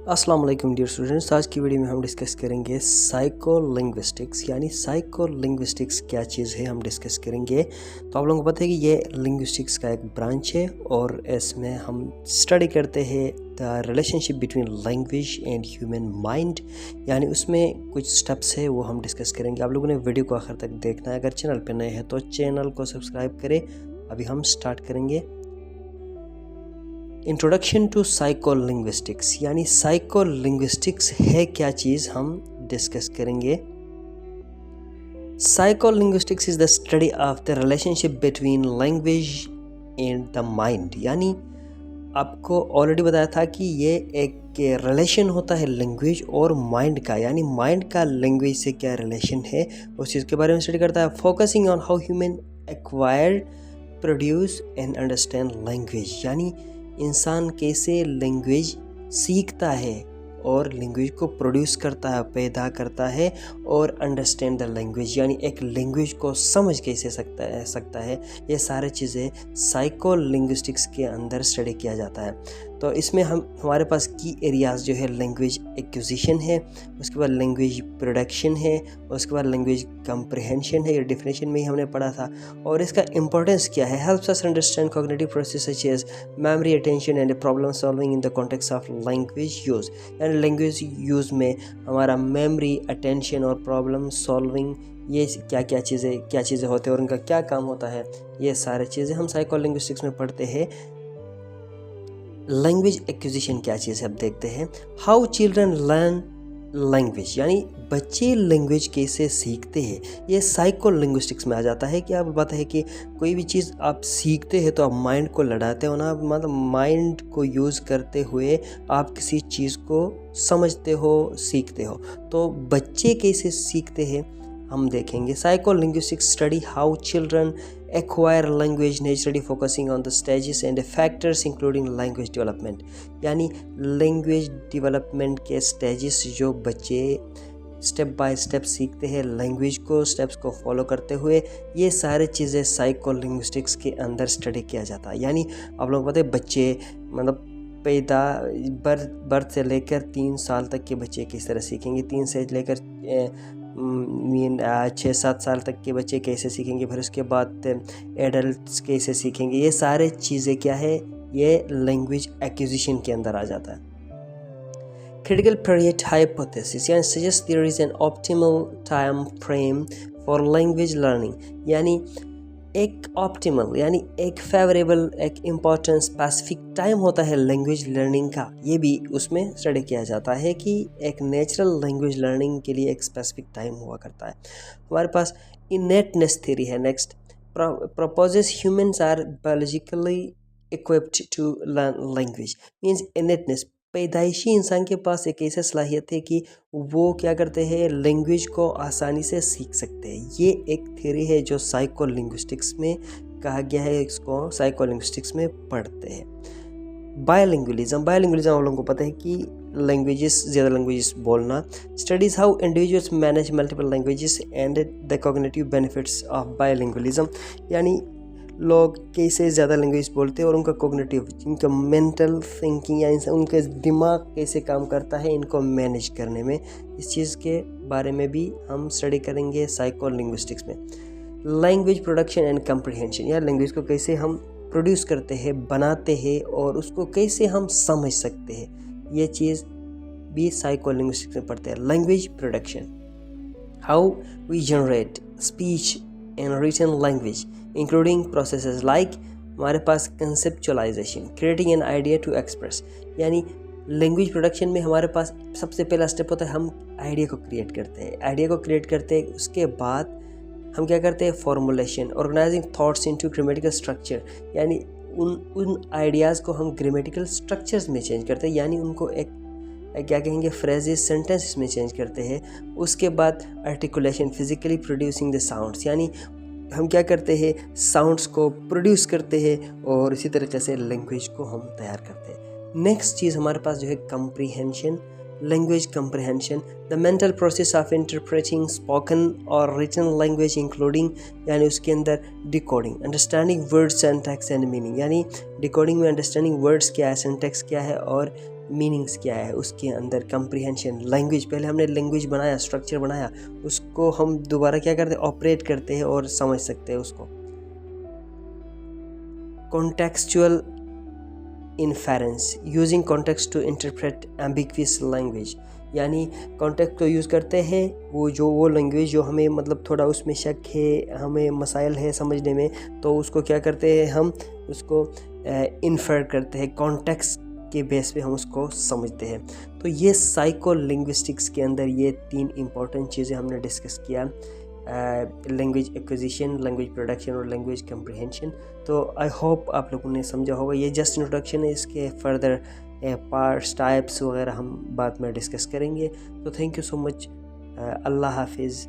अस्सलाम वालेकुम dear students. आज की वीडियो में हम डिस्कस करेंगे साइकोलिंग्विस्टिक्स, यानी साइकोलिंग्विस्टिक्स क्या चीज़ है हम डिस्कस करेंगे। तो आप लोगों को पता है कि ये लिंग्विस्टिक्स का एक ब्रांच है और इसमें हम स्टडी करते हैं the relationship between language and human mind, यानी उसमें कुछ स्टेप्स है वो हम डिस्कस करेंगे। आप लोगों ने वीडियो को आखिर तक देखना है। अगर चैनल पर नए हैं तो चैनल को सब्सक्राइब करें। अभी हम स्टार्ट करेंगे। इंट्रोडक्शन टू साइकोलिंग्विस्टिक्स, यानी साइकोलिंग्विस्टिक्स है क्या चीज़ हम डिस्कस करेंगे। Psycholinguistics is the study of the relationship between language and the mind, यानी आपको ऑलरेडी बताया था कि ये एक रिलेशन होता है लैंग्वेज और माइंड का, यानी माइंड का लैंग्वेज से क्या रिलेशन है उस चीज़ के बारे में स्टडी करता है। Focusing on how human acquired, produce and understand language, यानी इंसान कैसे लैंग्वेज सीखता है और लैंग्वेज को प्रोड्यूस करता है, पैदा करता है, और अंडरस्टैंड द लैंग्वेज, यानी एक लैंग्वेज को समझ कैसे सकता है। ये सारे चीज़ें साइकोलिंग्विस्टिक्स के अंदर स्टडी किया जाता है। तो इसमें हमारे पास की एरियाज़ जो है लैंग्वेज एक्विजिशन है, उसके बाद लैंग्वेज प्रोडक्शन है, उसके बाद लैंग्वेज कंप्रिहेंशन है। ये डेफिनेशन में ही हमने पढ़ा था। और इसका इंपॉर्टेंस क्या है? Helps us understand cognitive process such as memory, attention and problem solving in the context of language use, यानी लैंग्वेज यूज़ में हमारा मेमोरी, अटेंशन और प्रॉब्लम सॉल्विंग, ये क्या चीज़ें होते हैं और उनका क्या काम होता है, ये सारे चीज़ें हम साइकोलिंग्विस्टिक्स में पढ़ते हैं। लैंग्वेज एक्विजिशन क्या चीज़ है अब देखते हैं। हाउ चिल्ड्रन लर्न लैंग्वेज, यानी बच्चे लैंग्वेज कैसे सीखते हैं, ये साइकोलिंग्विस्टिक्स में आ जाता है। कि आप पता है कि कोई भी चीज़ आप सीखते हैं तो आप माइंड को लड़ाते हो ना, मतलब माइंड को यूज़ करते हुए आप किसी चीज़ को समझते हो, सीखते हो। तो बच्चे कैसे सीखते हैं हम देखेंगे। Psycholinguistics study how children acquire language naturally, focusing on the stages and factors including language development, यानी language development के stages जो बच्चे स्टेप बाय स्टेप सीखते हैं लैंग्वेज को, स्टेप्स को फॉलो करते हुए, ये सारे चीज़ें साइकोलिंग्विस्टिक्स के अंदर स्टडी किया जाता है। यानी आप लोग पता है बच्चे मतलब बर्थ से लेकर 3 साल तक के बच्चे किस तरह सीखेंगे, 3 से लेकर 6-7 साल तक के बच्चे कैसे सीखेंगे, फिर उसके बाद एडल्ट्स कैसे सीखेंगे, ये सारे चीज़ें क्या है, ये लैंग्वेज एक्विजिशन के अंदर आ जाता है। क्रिटिकल पीरियड हाइपोथेसिस, यानी suggest there is an optimal time frame for language learning, यानी एक ऑप्टिमल यानी एक फेवरेबल, एक इम्पॉर्टेंट स्पेसिफिक टाइम होता है लैंग्वेज लर्निंग का। ये भी उसमें स्टडी किया जाता है कि एक नेचुरल लैंग्वेज लर्निंग के लिए एक स्पेसिफिक टाइम हुआ करता है। हमारे पास इनेटनेस थ्योरी है। Next proposes humans are biologically equipped to learn language, means innateness, पैदाइशी इंसान के पास एक ऐसा सलाहियत है कि वो क्या करते हैं, लैंग्वेज को आसानी से सीख सकते हैं। ये एक थ्योरी है जो साइकोलिंग्विस्टिक्स में कहा गया है, इसको साइकोलिंग्विस्टिक्स में पढ़ते हैं। बायलिंगुअलिज्म आप लोगों को पता है कि ज़्यादा लैंग्वेजेस बोलना। Studies how individuals manage multiple languages and the cognitive benefits of bilingualism, यानी लोग कैसे ज़्यादा लैंग्वेज बोलते हैं और उनका कॉग्निटिव, इनका मेंटल थिंकिंग या उनका दिमाग कैसे काम करता है इनको मैनेज करने में, इस चीज़ के बारे में भी हम स्टडी करेंगे साइकोलिंग्विस्टिक्स में। लैंग्वेज प्रोडक्शन एंड कंप्रिहेंशन, या लैंग्वेज को कैसे हम प्रोड्यूस करते हैं, बनाते हैं और उसको कैसे हम समझ सकते हैं, ये चीज़ भी साइकोलिंग्विस्टिक्स में पढ़ते हैं। Language production, how we generate speech and written language including processes like हमारे पास conceptualization, creating an idea to express, यानी लैंग्वेज प्रोडक्शन में हमारे पास सबसे पहला स्टेप होता है हम आइडिया को क्रिएट करते हैं। उसके बाद हम क्या करते हैं, formulation, organising thoughts into grammatical structure, यानी उन आइडियाज़ को हम ग्रामेटिकल स्ट्रक्चर्स में चेंज करते हैं, यानी उनको एक क्या कहेंगे, फ्रेजेस, सेंटेंसेस में चेंज करते हैं। उसके बाद articulation, physically producing the sounds, यानी हम क्या करते हैं, साउंड्स को प्रोड्यूस करते हैं और इसी तरीके से लैंग्वेज को हम तैयार करते हैं। नेक्स्ट चीज़ हमारे पास जो है comprehension, language comprehension, the mental process of interpreting spoken और रिटन लैंग्वेज इंक्लूडिंग, यानी उसके अंदर decoding, understanding words, syntax and meaning, यानी डिकोडिंग में अंडरस्टैंडिंग वर्ड्स क्या है, सिंटैक्स क्या है और मीनिंग्स क्या है, उसके अंदर कंप्रीहेंशन, लैंग्वेज, पहले हमने लैंग्वेज बनाया, स्ट्रक्चर बनाया, उसको हम दोबारा क्या करते हैं, ऑपरेट करते हैं और समझ सकते हैं उसको। Contextual inference, using context to interpret ambiguous language, यानी कॉन्टेक्स्ट को यूज़ करते हैं, वो लैंग्वेज जो हमें मतलब थोड़ा उसमें शक है, हमें मसाइल है समझने में, तो उसको क्या करते हैं, हम उसको इन्फर करते हैं, कॉन्टेक्स्ट के बेस पे हम उसको समझते हैं। तो ये साइको लिंग्विस्टिक्स के अंदर ये 3 इम्पॉर्टेंट चीज़ें हमने डिस्कस किया, लैंग्वेज एक्विजिशन, लैंग्वेज प्रोडक्शन और लैंग्वेज कंप्रीहेंशन। तो आई होप आप लोगों ने समझा होगा। ये जस्ट इंट्रोडक्शन है, इसके फर्दर पार्ट्स, टाइप्स वगैरह हम बाद में डिस्कस करेंगे। तो थैंक यू सो मच। अल्लाह हाफिज़।